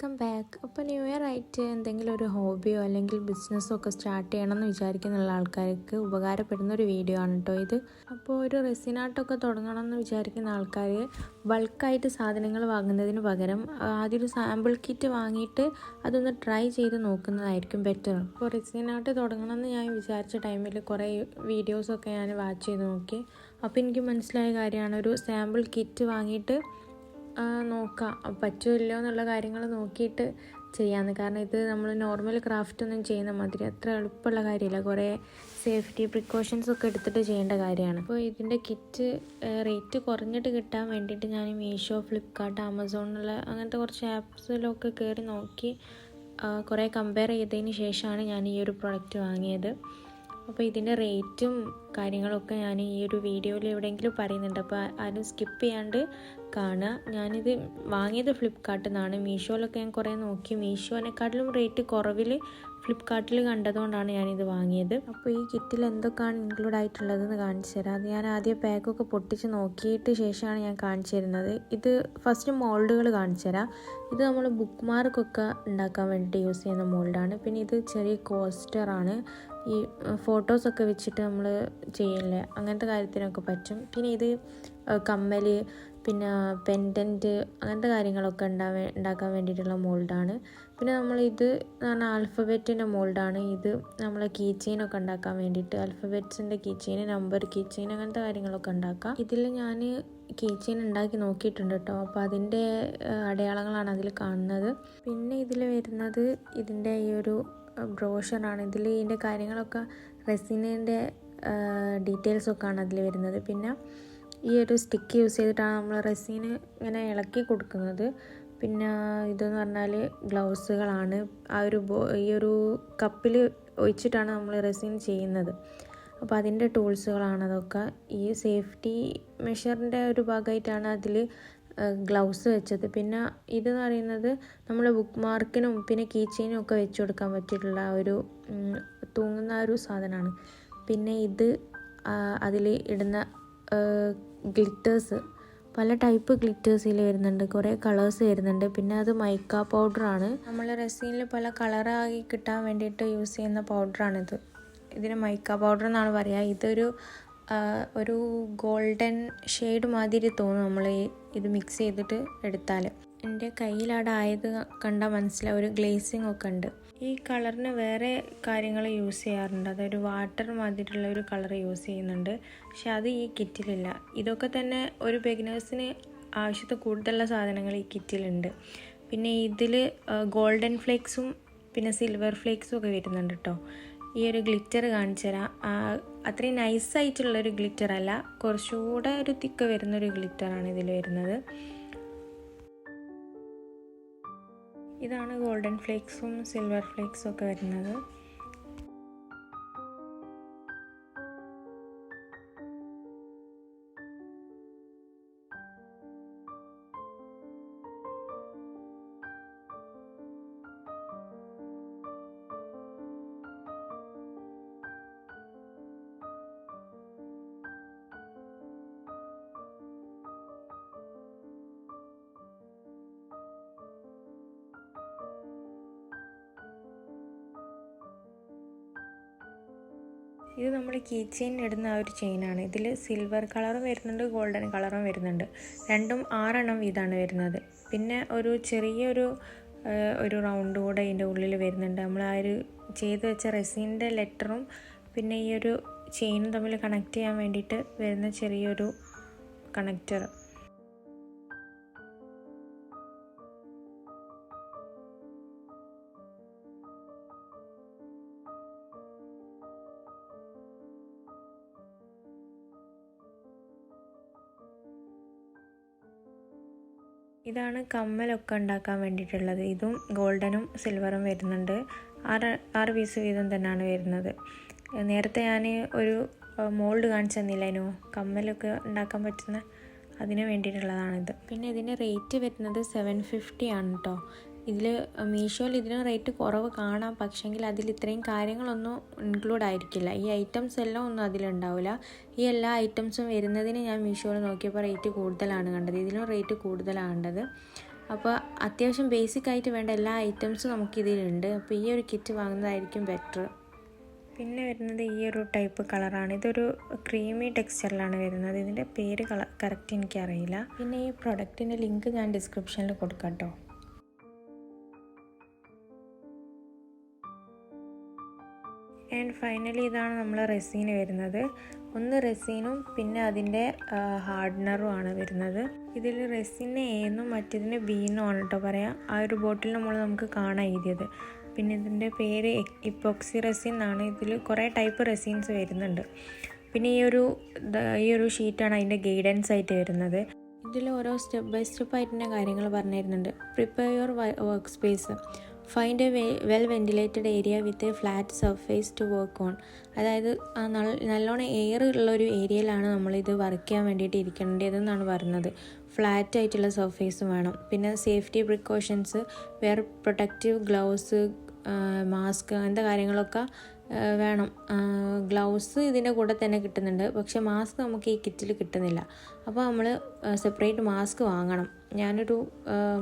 Welcome back. അപ്പോൾ new year ആയിട്ട് എന്തെങ്കിലും ഒരു ഹോബിയോ അല്ലെങ്കിൽ ബിസിനസ്സോ ഒക്കെ സ്റ്റാർട്ട് ചെയ്യണമെന്ന് വിചാരിക്കുന്നുള്ള ആൾക്കാർക്ക് ഉപകാരപ്പെടുന്ന ഒരു വീഡിയോ ആണ് കേട്ടോ ഇത്. അപ്പോൾ ഒരു റെസിൻ ആർട്ടൊക്കെ തുടങ്ങണമെന്ന് വിചാരിക്കുന്ന ആൾക്കാർ ബൾക്കായിട്ട് സാധനങ്ങൾ വാങ്ങുന്നതിന് പകരം ആദ്യം ഒരു സാമ്പിൾ കിറ്റ് വാങ്ങിയിട്ട് അതൊന്ന് ട്രൈ ചെയ്ത് നോക്കുന്നതായിരിക്കും ബെറ്റർ. അപ്പോൾ റെസിൻ ആർട്ട് തുടങ്ങണമെന്ന് ഞാൻ വിചാരിച്ച ടൈമിൽ കുറേ വീഡിയോസൊക്കെ ഞാൻ വാച്ച് ചെയ്ത് നോക്കി. അപ്പോൾ എനിക്ക് മനസ്സിലായ കാര്യമാണ് ഒരു സാമ്പിൾ കിറ്റ് വാങ്ങിയിട്ട് നോക്കാം പറ്റുമല്ലോ എന്നുള്ള കാര്യങ്ങൾ നോക്കിയിട്ട് ചെയ്യാമെന്ന്. കാരണം ഇത് നമ്മൾ നോർമൽ ക്രാഫ്റ്റ് ഒന്നും ചെയ്യുന്ന മാതിരി അത്ര എളുപ്പമുള്ള കാര്യമില്ല. കുറേ സേഫ്റ്റി പ്രിക്കോഷൻസ് ഒക്കെ എടുത്തിട്ട് ചെയ്യേണ്ട കാര്യമാണ്. അപ്പോൾ ഇതിൻ്റെ കിറ്റ് റേറ്റ് കുറഞ്ഞിട്ട് കിട്ടാൻ വേണ്ടിയിട്ട് ഞാൻ മീഷോ, ഫ്ലിപ്കാർട്ട്, ആമസോണിലുള്ള അങ്ങനത്തെ കുറച്ച് ആപ്സിലൊക്കെ കയറി നോക്കി കുറേ കമ്പയർ ചെയ്തതിന് ശേഷമാണ് ഞാൻ ഈ ഒരു പ്രൊഡക്റ്റ് വാങ്ങിയത്. അപ്പോൾ ഇതിൻ്റെ റേറ്റും കാര്യങ്ങളൊക്കെ ഞാൻ ഈ ഒരു വീഡിയോയിൽ എവിടെയെങ്കിലും പറയുന്നുണ്ട്. അപ്പോൾ ആരും സ്കിപ്പ് ചെയ്യാണ്ട് കാണുക. ഞാനിത് വാങ്ങിയത് ഫ്ലിപ്കാർട്ടിൽ നിന്നാണ്. മീഷോയിലൊക്കെ ഞാൻ കുറേ നോക്കി. മീഷോനെക്കാട്ടിലും റേറ്റ് കുറവിൽ ഫ്ലിപ്കാർട്ടിൽ കണ്ടതുകൊണ്ടാണ് ഞാനിത് വാങ്ങിയത്. അപ്പോൾ ഈ കിറ്റിൽ എന്തൊക്കെയാണ് ഇൻക്ലൂഡ് ആയിട്ടുള്ളതെന്ന് കാണിച്ചു തരാം. അത് ഞാൻ ആദ്യം പാക്കൊക്കെ പൊട്ടിച്ച് നോക്കിയിട്ട് ശേഷമാണ് ഞാൻ കാണിച്ചു തരുന്നത്. ഇത് ഫസ്റ്റ് മോൾഡുകൾ കാണിച്ചു തരാം. ഇത് നമ്മൾ ബുക്ക് മാർക്കൊക്കെ ഉണ്ടാക്കാൻ വേണ്ടിയിട്ട് യൂസ് ചെയ്യുന്ന മോൾഡാണ്. പിന്നെ ഇത് ചെറിയ കോസ്റ്ററാണ്. ഈ ഫോട്ടോസൊക്കെ വെച്ചിട്ട് നമ്മൾ ചെയ്യില്ലേ അങ്ങനത്തെ കാര്യത്തിനൊക്കെ പറ്റും. പിന്നെ ഇത് കമ്മൽ, പിന്നെ പെൻഡൻറ്റ് അങ്ങനത്തെ കാര്യങ്ങളൊക്കെ ഉണ്ടാക്കാൻ വേണ്ടിയിട്ടുള്ള മോൾഡാണ്. പിന്നെ നമ്മളിത് എന്ന് പറഞ്ഞാൽ ആൽഫബറ്റിൻ്റെ മോൾഡാണ്. ഇത് നമ്മളെ കീ ചെയിനൊക്കെ ഉണ്ടാക്കാൻ വേണ്ടിയിട്ട് ആൽഫബറ്റ്സിൻ്റെ key chain, number key chain അങ്ങനത്തെ കാര്യങ്ങളൊക്കെ ഉണ്ടാക്കാം. ഇതിൽ ഞാൻ കീ ചെയിൻ ഉണ്ടാക്കി നോക്കിയിട്ടുണ്ട് കേട്ടോ. അപ്പോൾ അതിൻ്റെ അടയാളങ്ങളാണ് അതിൽ കാണുന്നത്. പിന്നെ ഇതിൽ വരുന്നത് ഇതിൻ്റെ ഈ ഒരു ബ്രോഷറാണ്. ഇതിൻ്റെ കാര്യങ്ങളൊക്കെ റെസിനിൻ്റെ ഡീറ്റെയിൽസൊക്കെയാണ് അതിൽ വരുന്നത്. പിന്നെ ഈ ഒരു സ്റ്റിക്ക് യൂസ് ചെയ്തിട്ടാണ് നമ്മൾ റെസിന് ഇങ്ങനെ ഇളക്കി കൊടുക്കുന്നത്. പിന്നെ ഇതെന്ന് പറഞ്ഞാൽ ഗ്ലൗസുകളാണ്. ഈ ഒരു കപ്പിൽ ഒഴിച്ചിട്ടാണ് നമ്മൾ റെസിൻ ചെയ്യുന്നത്. അപ്പോൾ അതിൻ്റെ ടൂൾസുകളാണ് അതൊക്കെ. ഈ സേഫ്റ്റി മെഷറിൻ്റെ ഒരു ഭാഗമായിട്ടാണ് അതിൽ ഗ്ലൗസ് വെച്ചത്. പിന്നെ ഇതെന്ന് പറയുന്നത് നമ്മൾ ബുക്ക് മാർക്കിനും പിന്നെ കീ ചെയിനും ഒക്കെ വെച്ച് കൊടുക്കാൻ പറ്റിയിട്ടുള്ള ഒരു തൂങ്ങുന്ന ഒരു സാധനമാണ്. പിന്നെ ഇത് അതിൽ ഇടുന്ന ഗ്ലിറ്റേഴ്സ്, പല ടൈപ്പ് ഗ്ലിറ്റേഴ്സിൽ വരുന്നുണ്ട്, കുറേ കളേഴ്സ് വരുന്നുണ്ട്. പിന്നെ അത് മൈക്ക പൗഡറാണ്. നമ്മൾ റെസിനിൽ പല കളറാക്കി കിട്ടാൻ വേണ്ടിയിട്ട് യൂസ് ചെയ്യുന്ന പൗഡറാണിത്. ഇതിന് മൈക്ക പൗഡർ എന്നാണ് പറയുക. ഇതൊരു ഗോൾഡൻ ഷെയ്ഡ് മാതിരി തോന്നും നമ്മൾ ഇത് മിക്സ് ചെയ്തിട്ട് എടുത്താൽ. എൻ്റെ കയ്യിലവിടെ ആയത് കണ്ടാൽ മനസ്സിലാവും, ഒരു ഗ്ലേസിങ് ഒക്കെ ഉണ്ട്. ഈ കളറിന് വേറെ കാര്യങ്ങൾ യൂസ് ചെയ്യാറുണ്ട്. അതൊരു വാട്ടർ മാതിരിയുള്ള ഒരു കളർ യൂസ് ചെയ്യുന്നുണ്ട്. പക്ഷെ അത് ഈ കിറ്റിലില്ല. ഇതൊക്കെ തന്നെ ഒരു ബിഗിനേഴ്സിന് ആവശ്യത്തിൽ കൂടുതലുള്ള സാധനങ്ങൾ ഈ കിറ്റിലുണ്ട്. പിന്നെ ഇതിൽ ഗോൾഡൻ ഫ്ലേക്സും പിന്നെ സിൽവർ ഫ്ലേക്സും ഒക്കെ വരുന്നുണ്ട് കേട്ടോ. ഈ ഒരു ഗ്ലിറ്റർ കാണിച്ചു തരാം. അത്രയും നൈസായിട്ടുള്ളൊരു ഗ്ലിറ്റർ അല്ല, കുറച്ചുകൂടെ ഒരു തിക്ക് വരുന്നൊരു ഗ്ലിറ്ററാണ് ഇതിൽ വരുന്നത്. ഇതാണ് ഗോൾഡൻ ഫ്ലേക്സും സിൽവർ ഫ്ലേക്സും ഒക്കെ വരുന്നത്. ഇത് നമ്മൾ കീ ചെയിൻ ഇടുന്ന ആ ഒരു ചെയിനാണ്. ഇതിൽ സിൽവർ കളറും വരുന്നുണ്ട്, ഗോൾഡൻ കളറും വരുന്നുണ്ട്. രണ്ടും 6 എണ്ണം വീതമാണ് വരുന്നത്. പിന്നെ ഒരു ചെറിയൊരു റൗണ്ട് കൂടെ ഇതിൻ്റെ ഉള്ളിൽ വരുന്നുണ്ട്. നമ്മൾ ആ ഒരു ചെയ്ത് വെച്ച റെസിൻ്റെ ലെറ്ററും പിന്നെ ഈ ഒരു ചെയിനും തമ്മിൽ കണക്ട് ചെയ്യാൻ വേണ്ടിയിട്ട് വരുന്ന ചെറിയൊരു കണക്റ്റർ. ഇതാണ് കമ്മലൊക്കെ ഉണ്ടാക്കാൻ വേണ്ടിയിട്ടുള്ളത്. ഇതും ഗോൾഡനും സിൽവറും വരുന്നുണ്ട്. 6 പീസ് വീതം തന്നെയാണ് വരുന്നത്. നേരത്തെ ഞാൻ ഒരു മോൾഡ് കാണിച്ചു തന്നില്ലായിരുന്നു, കമ്മലൊക്കെ ഉണ്ടാക്കാൻ പറ്റുന്ന, അതിന് വേണ്ടിയിട്ടുള്ളതാണിത്. പിന്നെ ഇതിൻ്റെ റേറ്റ് വരുന്നത് 750 ആണ് കേട്ടോ. ഇതിൽ മീഷോയിൽ ഇതിന് റേറ്റ് കുറവ് കാണാം, പക്ഷെങ്കിൽ അതിൽ ഇത്രയും കാര്യങ്ങളൊന്നും ഇൻക്ലൂഡ് ആയിരിക്കില്ല. ഈ ഐറ്റംസ് എല്ലാം ഒന്നും അതിലുണ്ടാവില്ല. ഈ എല്ലാ ഐറ്റംസും വരുന്നതിന് ഞാൻ മീഷോയിൽ നോക്കിയപ്പോൾ റേറ്റ് കൂടുതലാണ് കണ്ടത്. ഇതിലും റേറ്റ് കൂടുതലാണ് കണ്ടത്. അപ്പോൾ അത്യാവശ്യം ബേസിക് ആയിട്ട് വേണ്ട എല്ലാ ഐറ്റംസും നമുക്കിതിലുണ്ട്. അപ്പോൾ ഈ ഒരു കിറ്റ് വാങ്ങുന്നതായിരിക്കും ബെറ്റർ. പിന്നെ വരുന്നത് ഈ ഒരു ടൈപ്പ് കളറാണ്. ഇതൊരു ക്രീമി ടെക്സ്ചറിലാണ് വരുന്നത്. ഇതിൻ്റെ പേര് കറക്റ്റ് എനിക്കറിയില്ല. പിന്നെ ഈ പ്രൊഡക്റ്റിൻ്റെ ലിങ്ക് ഞാൻ ഡിസ്ക്രിപ്ഷനിൽ കൊടുക്കാം കേട്ടോ. ആൻഡ് ഫൈനലി ഇതാണ് നമ്മൾ റെസീന് വരുന്നത്. ഒന്ന് റെസീനും പിന്നെ അതിൻ്റെ ഹാർഡനറും ആണ് വരുന്നത്. ഇതിൽ റെസിന് എന്നും മറ്റേതിന് ബീന്നും ആണ് കേട്ടോ പറയാം. ആ ഒരു ബോട്ടിൽ നമുക്ക് കാണാൻ എഴുതിയത്. പിന്നെ ഇതിൻ്റെ പേര് ഇപ്പോക്സി റെസിൻ എന്നാണ്. ഇതിൽ കുറേ ടൈപ്പ് റെസിൻസ് വരുന്നുണ്ട്. പിന്നെ ഈ ഒരു ഷീറ്റാണ് അതിൻ്റെ ഗൈഡൻസ് ആയിട്ട് വരുന്നത്. ഇതിൽ ഓരോ സ്റ്റെപ്പ് ബൈ സ്റ്റെപ്പ് ആയിട്ട് കാര്യങ്ങൾ പറഞ്ഞു തരുന്നുണ്ട്. Prepare your work space, find a well ventilated area with a flat surface to work on. അതായത് നല്ലോണം എയർ ഉള്ളൊരു ഏരിയയിലാണ് നമ്മളിത് വർക്ക് ചെയ്യാൻ വേണ്ടിയിട്ട് ഇരിക്കേണ്ടതെന്നാണ് പറയുന്നത്. ഫ്ലാറ്റ് ആയിട്ടുള്ള സർഫേസും വേണം. പിന്നെ safety precautions, wear protective gloves, mask, അങ്ങനത്തെ കാര്യങ്ങളൊക്കെ വേണം. ഗ്ലൗസ് ഇതിൻ്റെ കൂടെ തന്നെ കിട്ടുന്നുണ്ട്, പക്ഷെ മാസ്ക് നമുക്ക് ഈ കിറ്റിൽ കിട്ടുന്നില്ല. അപ്പോൾ നമ്മൾ സെപ്പറേറ്റ് മാസ്ക് വാങ്ങണം. ഞാനൊരു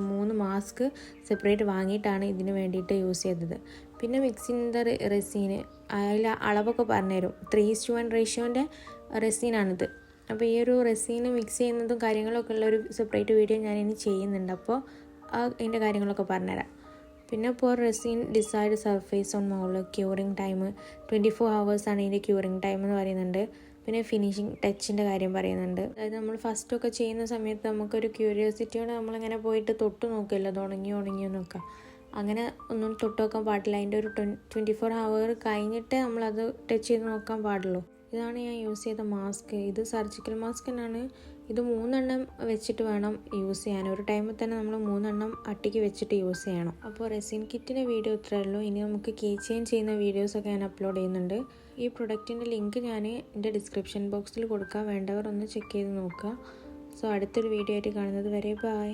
3 മാസ്ക് സെപ്പറേറ്റ് വാങ്ങിയിട്ടാണ് ഇതിന് വേണ്ടിയിട്ട് യൂസ് ചെയ്തത്. പിന്നെ മിക്സിൻ്റെ റെസീന് അതിൽ അളവൊക്കെ പറഞ്ഞുതരും. 3:1 റേഷ്യോൻ്റെ റെസീനാണിത്. അപ്പോൾ ഈ ഒരു റെസീന് മിക്സ് ചെയ്യുന്നതും കാര്യങ്ങളൊക്കെ ഉള്ള ഒരു സെപ്പറേറ്റ് വീഡിയോ ഞാനിനി ചെയ്യുന്നുണ്ട്. അപ്പോൾ ഇതിൻ്റെ കാര്യങ്ങളൊക്കെ പറഞ്ഞുതരാം. പിന്നെ ഇപ്പോൾ റെസിൻ ഡിസൈഡ് സർഫേസ് ഓൺ മോള്, ക്യൂറിങ് ടൈം 24 hours ആണ് ഇതിൻ്റെ ക്യൂറിങ് ടൈം എന്ന് പറയുന്നുണ്ട്. പിന്നെ ഫിനിഷിങ് ടച്ചിൻ്റെ കാര്യം പറയുന്നുണ്ട്. അതായത് നമ്മൾ ഫസ്റ്റൊക്കെ ചെയ്യുന്ന സമയത്ത് നമുക്കൊരു ക്യൂരിയോസിറ്റിയോടെ നമ്മളിങ്ങനെ പോയിട്ട് തൊട്ട് നോക്കില്ല, ഇത് ഉണങ്ങിയെന്നൊക്കെ. അങ്ങനെ ഒന്നും തൊട്ട് നോക്കാൻ പാടില്ല. അതിൻ്റെ ഒരു 24 hour കഴിഞ്ഞിട്ട് നമ്മളത് ടച്ച് ചെയ്ത് നോക്കാൻ പാടുള്ളൂ. ഇതാണ് ഞാൻ യൂസ് ചെയ്ത മാസ്ക്. ഇത് സർജിക്കൽ മാസ്ക് തന്നെയാണ്. ഇത് 3 എണ്ണം വെച്ചിട്ട് വേണം യൂസ് ചെയ്യാൻ. ഒരു ടൈമിൽ തന്നെ നമ്മൾ 3 എണ്ണം അട്ടിക്ക് വെച്ചിട്ട് യൂസ് ചെയ്യണം. അപ്പോൾ റെസിൻ കിറ്റിൻ്റെ വീഡിയോ ഇത്രയേ ഉള്ളൂ. ഇനി നമുക്ക് കീ ചെയിൻ ചെയ്യുന്ന വീഡിയോസൊക്കെ ഞാൻ അപ്ലോഡ് ചെയ്യുന്നുണ്ട്. ഈ പ്രൊഡക്റ്റിൻ്റെ ലിങ്ക് ഞാൻ എൻ്റെ ഡിസ്ക്രിപ്ഷൻ ബോക്സിൽ കൊടുക്കാം. വേണ്ടവർ ഒന്ന് ചെക്ക് ചെയ്ത് നോക്കുക. സോ അടുത്തൊരു വീഡിയോ ആയിട്ട് കാണുന്നത് വരെ ബൈ.